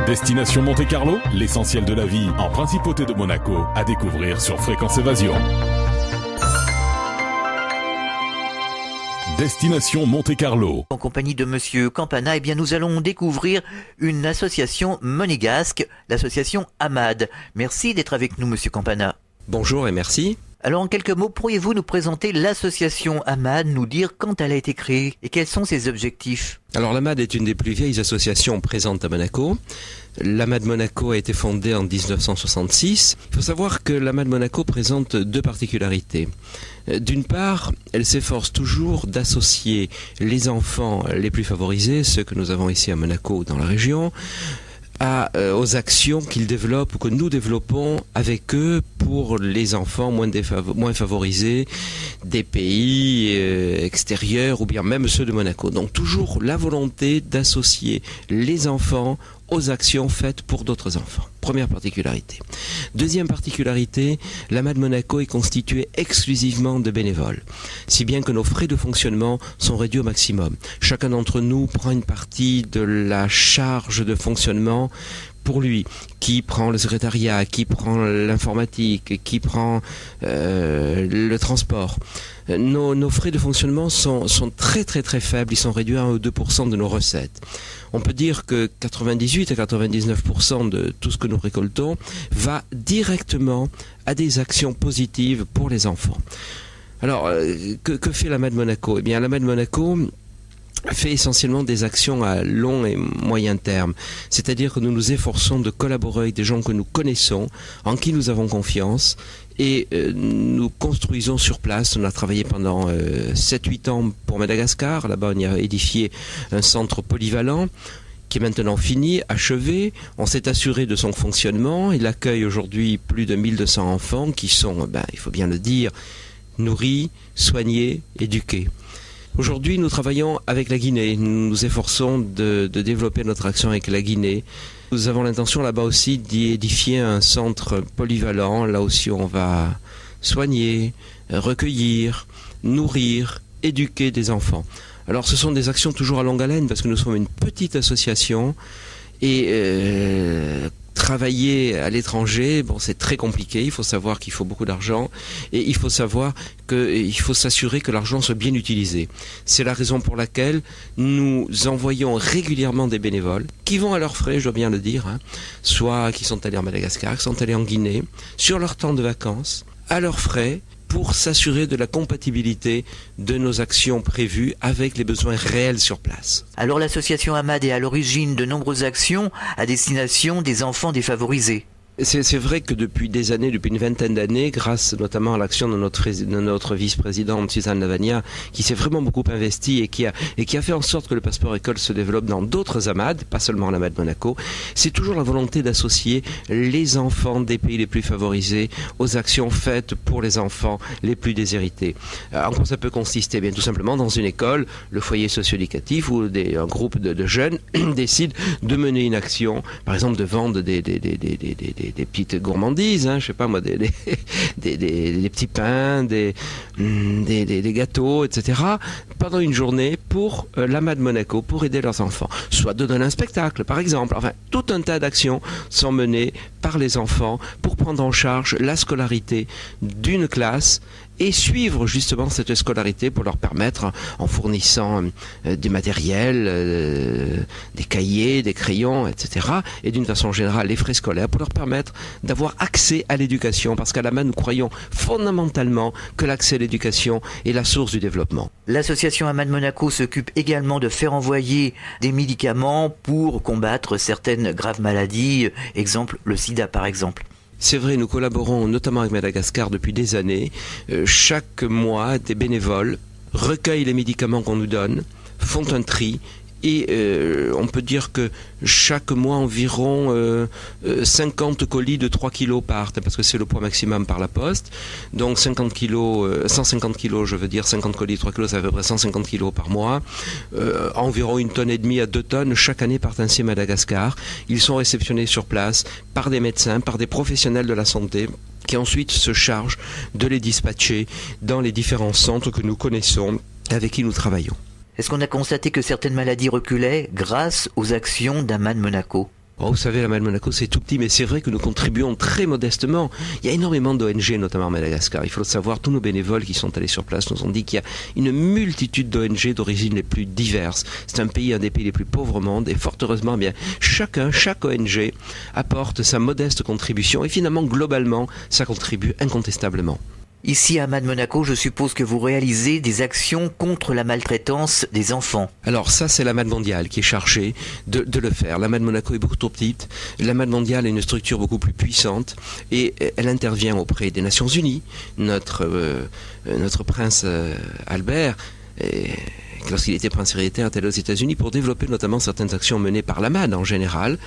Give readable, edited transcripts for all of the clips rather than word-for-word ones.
Destination Monte-Carlo, l'essentiel de la vie en Principauté de Monaco, à découvrir sur Fréquence Évasion. Destination Monte-Carlo. En compagnie de Monsieur Campana, nous allons découvrir une association monégasque, l'association AMAD. Merci d'être avec nous, Monsieur Campana. Bonjour et merci. Alors en quelques mots, pourriez-vous nous présenter l'association AMAD, nous dire quand elle a été créée et quels sont ses objectifs? Alors l'AMAD est une des plus vieilles associations présentes à Monaco. L'AMAD Monaco a été fondée en 1966. Il faut savoir que l'AMAD Monaco présente deux particularités. D'une part, elle s'efforce toujours d'associer les enfants les plus favorisés, ceux que nous avons ici à Monaco ou dans la région, aux actions qu'ils développent ou que nous développons avec eux pour les enfants moins favorisés des pays extérieurs ou bien même ceux de Monaco. Donc toujours la volonté d'associer les enfants aux actions faites pour d'autres enfants. Première particularité. Deuxième particularité, l'AMAD Monaco est constituée exclusivement de bénévoles, si bien que nos frais de fonctionnement sont réduits au maximum. Chacun d'entre nous prend une partie de la charge de fonctionnement pour lui, qui prend le secrétariat, qui prend l'informatique, qui prend le transport. Nos frais de fonctionnement sont très très très faibles, ils sont réduits à 1 ou 2% de nos recettes. On peut dire que 98 à 99% de tout ce que nous récoltons va directement à des actions positives pour les enfants. Alors, que fait l'AMAD Monaco? Eh bien, l'AMAD Monaco fait essentiellement des actions à long et moyen terme. C'est-à-dire que nous nous efforçons de collaborer avec des gens que nous connaissons, en qui nous avons confiance, et nous construisons sur place. On a travaillé pendant 7-8 ans pour Madagascar. Là-bas, on y a édifié un centre polyvalent qui est maintenant fini, achevé. On s'est assuré de son fonctionnement. Il accueille aujourd'hui plus de 1200 enfants qui sont, il faut bien le dire, nourris, soignés, éduqués. Aujourd'hui, nous travaillons avec la Guinée. Nous nous efforçons de développer notre action avec la Guinée. Nous avons l'intention là-bas aussi d'y édifier un centre polyvalent. Là aussi, on va soigner, recueillir, nourrir, éduquer des enfants. Alors, ce sont des actions toujours à longue haleine parce que nous sommes une petite association et travailler à l'étranger, c'est très compliqué. Il faut savoir qu'il faut beaucoup d'argent et il faut savoir qu'il faut s'assurer que l'argent soit bien utilisé. C'est la raison pour laquelle nous envoyons régulièrement des bénévoles qui vont à leurs frais, je dois bien le dire, soit qui sont allés en Madagascar, qui sont allés en Guinée, sur leur temps de vacances, à leurs frais, pour s'assurer de la compatibilité de nos actions prévues avec les besoins réels sur place. Alors l'association AMAD est à l'origine de nombreuses actions à destination des enfants défavorisés. C'est vrai que depuis des années, depuis une vingtaine d'années, grâce notamment à l'action de notre vice-présidente Suzanne Lavagna, qui s'est vraiment beaucoup investie et qui a fait en sorte que le passeport école se développe dans d'autres AMAD, pas seulement l'AMAD Monaco, c'est toujours la volonté d'associer les enfants des pays les plus favorisés aux actions faites pour les enfants les plus déshérités. En quoi ça peut consister? Bien tout simplement dans une école, le foyer socio-éducatif ou un groupe de jeunes décide de mener une action, par exemple de vendre des petites gourmandises, je sais pas moi, des petits pains, des gâteaux, etc. pendant une journée pour l'AMAD Monaco, pour aider leurs enfants. Soit de donner un spectacle, par exemple. Enfin, tout un tas d'actions sont menées par les enfants pour prendre en charge la scolarité d'une classe et suivre justement cette scolarité pour leur permettre, en fournissant du matériel, des cahiers, des crayons, etc. et d'une façon générale les frais scolaires pour leur permettre d'avoir accès à l'éducation, parce qu'à l'AMAD nous croyons fondamentalement que l'accès à l'éducation est la source du développement. L'association AMAD Monaco s'occupe également de faire envoyer des médicaments pour combattre certaines graves maladies, exemple le sida par exemple. C'est vrai, nous collaborons notamment avec Madagascar depuis des années. Chaque mois, des bénévoles recueillent les médicaments qu'on nous donne, font un tri et on peut dire que chaque mois environ 50 colis de 3 kilos partent, parce que c'est le poids maximum par la poste. Donc 150 kilos, je veux dire 50 colis de 3 kilos, ça fait à peu près 150 kilos par mois. Environ 1,5 tonne à 2 tonnes chaque année partent ainsi à Madagascar. Ils sont réceptionnés sur place par des médecins, par des professionnels de la santé, qui ensuite se chargent de les dispatcher dans les différents centres que nous connaissons, avec qui nous travaillons. Est-ce qu'on a constaté que certaines maladies reculaient grâce aux actions d'AMAD Monaco? Oh, vous savez, la Mad Monaco, c'est tout petit, mais c'est vrai que nous contribuons très modestement. Il y a énormément d'ONG, notamment à Madagascar. Il faut le savoir, tous nos bénévoles qui sont allés sur place nous ont dit qu'il y a une multitude d'ONG d'origines les plus diverses. C'est un des pays les plus pauvres au monde, et fort heureusement, eh bien, chaque ONG apporte sa modeste contribution, et finalement, globalement, ça contribue incontestablement. Ici à Mad Monaco, je suppose que vous réalisez des actions contre la maltraitance des enfants. Alors ça, c'est la Mad mondiale qui est chargée de le faire. La Mad Monaco est beaucoup trop petite. La Mad mondiale est une structure beaucoup plus puissante et elle intervient auprès des Nations Unies. Notre prince Albert, lorsqu'il était prince héréditaire, était aux États-Unis pour développer notamment certaines actions menées par la MAD en général.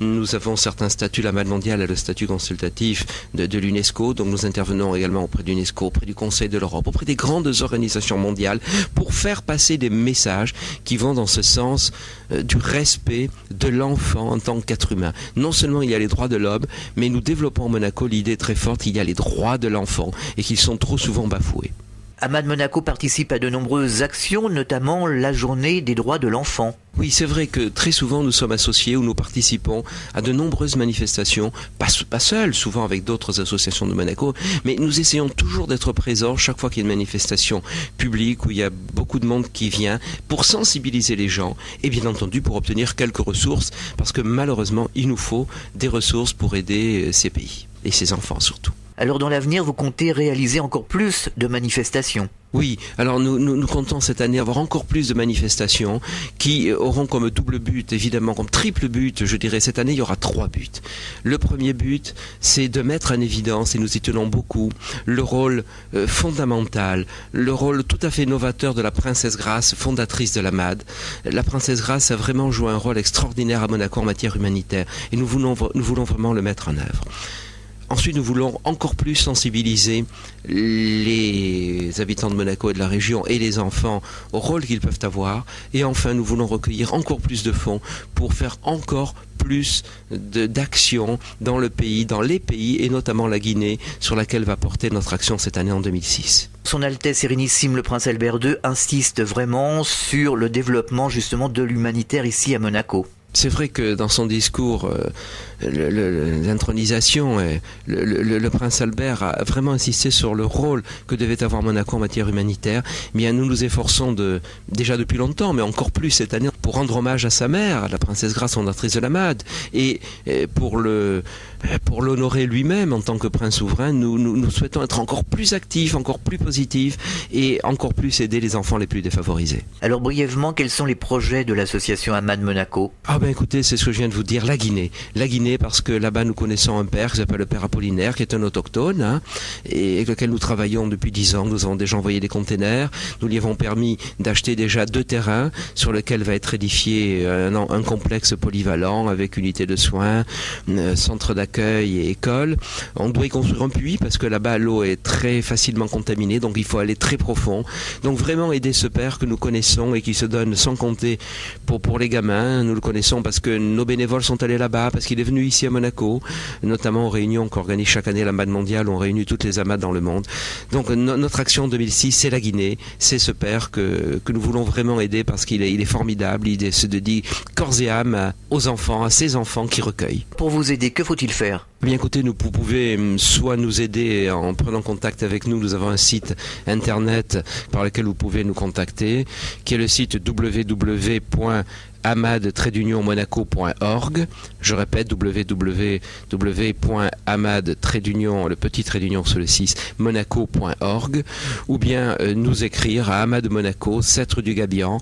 Nous avons certains statuts, la MAD mondiale a le statut consultatif de l'UNESCO, donc nous intervenons également auprès de l'UNESCO, auprès du Conseil de l'Europe, auprès des grandes organisations mondiales pour faire passer des messages qui vont dans ce sens du respect de l'enfant en tant qu'être humain. Non seulement il y a les droits de l'homme, mais nous développons à Monaco l'idée très forte qu'il y a les droits de l'enfant et qu'ils sont trop souvent bafoués. Mad Monaco participe à de nombreuses actions, notamment la journée des droits de l'enfant. Oui, c'est vrai que très souvent nous sommes associés ou nous participons à de nombreuses manifestations, pas seuls, souvent avec d'autres associations de Monaco, mais nous essayons toujours d'être présents chaque fois qu'il y a une manifestation publique où il y a beaucoup de monde qui vient pour sensibiliser les gens et bien entendu pour obtenir quelques ressources, parce que malheureusement il nous faut des ressources pour aider ces pays et ces enfants surtout. Alors dans l'avenir, vous comptez réaliser encore plus de manifestations? Oui, alors nous comptons cette année avoir encore plus de manifestations qui auront comme double but, évidemment, comme triple but, je dirais, cette année il y aura 3 buts. Le premier but, c'est de mettre en évidence, et nous y tenons beaucoup, le rôle fondamental, le rôle tout à fait novateur de la princesse Grace, fondatrice de la MAD. La princesse Grace a vraiment joué un rôle extraordinaire à Monaco en matière humanitaire, et nous voulons vraiment le mettre en œuvre. Ensuite, nous voulons encore plus sensibiliser les habitants de Monaco et de la région et les enfants au rôle qu'ils peuvent avoir. Et enfin, nous voulons recueillir encore plus de fonds pour faire encore plus d'actions dans le pays, dans les pays, et notamment la Guinée, sur laquelle va porter notre action cette année en 2006. Son Altesse Sérénissime le Prince Albert II insiste vraiment sur le développement justement de l'humanitaire ici à Monaco. C'est vrai que dans son discours, l'intronisation, le prince Albert a vraiment insisté sur le rôle que devait avoir Monaco en matière humanitaire. Bien, nous nous efforçons déjà depuis longtemps, mais encore plus cette année, pour rendre hommage à sa mère, la princesse Grace, fondatrice de la MAD, et pour l'honorer lui-même en tant que prince souverain, nous souhaitons être encore plus actifs, encore plus positifs, et encore plus aider les enfants les plus défavorisés. Alors brièvement, quels sont les projets de l'association Mad Monaco? Écoutez, c'est ce que je viens de vous dire, la Guinée. La Guinée, parce que là-bas nous connaissons un père qui s'appelle le père Apollinaire, qui est un autochtone, et avec lequel nous travaillons depuis 10 ans. Nous avons déjà envoyé des containers. Nous lui avons permis d'acheter déjà 2 terrains sur lesquels va être édifié un complexe polyvalent avec unité de soins, centre d'accueil et école. On doit y construire un puits parce que là-bas l'eau est très facilement contaminée, donc il faut aller très profond. Donc vraiment aider ce père que nous connaissons et qui se donne sans compter pour les gamins. Nous le connaissons parce que nos bénévoles sont allés là-bas, parce qu'il est venu ici à Monaco, notamment aux réunions qu'organise chaque année la MAD mondiale, où on réunit toutes les AMAD dans le monde. Donc notre action 2006, c'est la Guinée, c'est ce père que nous voulons vraiment aider parce qu'il est formidable, il se dédie corps et âme aux enfants, à ces enfants qui recueillent. Pour vous aider, que faut-il faire? Bien écoutez, vous pouvez soit nous aider en prenant contact avec nous. Nous avons un site internet par lequel vous pouvez nous contacter, qui est le site www.amad-monaco.org. Je répète, www.amad-monaco.org, ou bien nous écrire à Amad Monaco, 7 rue du Gabian,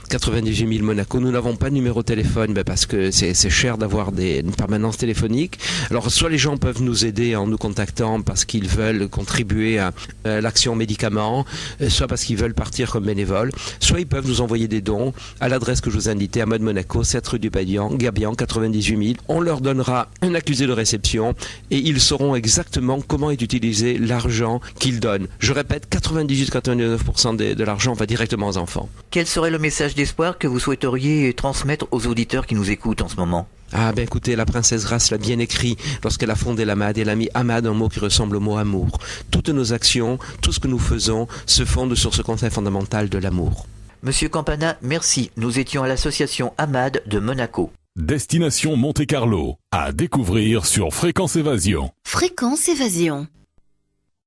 98 000 Monaco. Nous n'avons pas de numéro de téléphone parce que c'est cher d'avoir une permanence téléphonique. Alors soit les gens peuvent nous aider en nous contactant parce qu'ils veulent contribuer à l'action médicaments, soit parce qu'ils veulent partir comme bénévoles, soit ils peuvent nous envoyer des dons à l'adresse que je vous ai indiquée, Amad Monaco, 7 rue du Gabian, 98 000. On leur donnera un accusé de réception et ils sauront exactement comment est utilisé l'argent qu'ils donnent. Je répète, 98-99% de l'argent va directement aux enfants. Quel serait le message d'espoir que vous souhaiteriez transmettre aux auditeurs qui nous écoutent en ce moment? Écoutez, la princesse Grace l'a bien écrit lorsqu'elle a fondé la MAD. Elle a mis Amad, un mot qui ressemble au mot amour. Toutes nos actions, tout ce que nous faisons se fonde sur ce concept fondamental de l'amour. Monsieur Campana, merci. Nous étions à l'association Amad de Monaco. Destination Monte-Carlo, à découvrir sur Fréquence Évasion. Fréquence Évasion.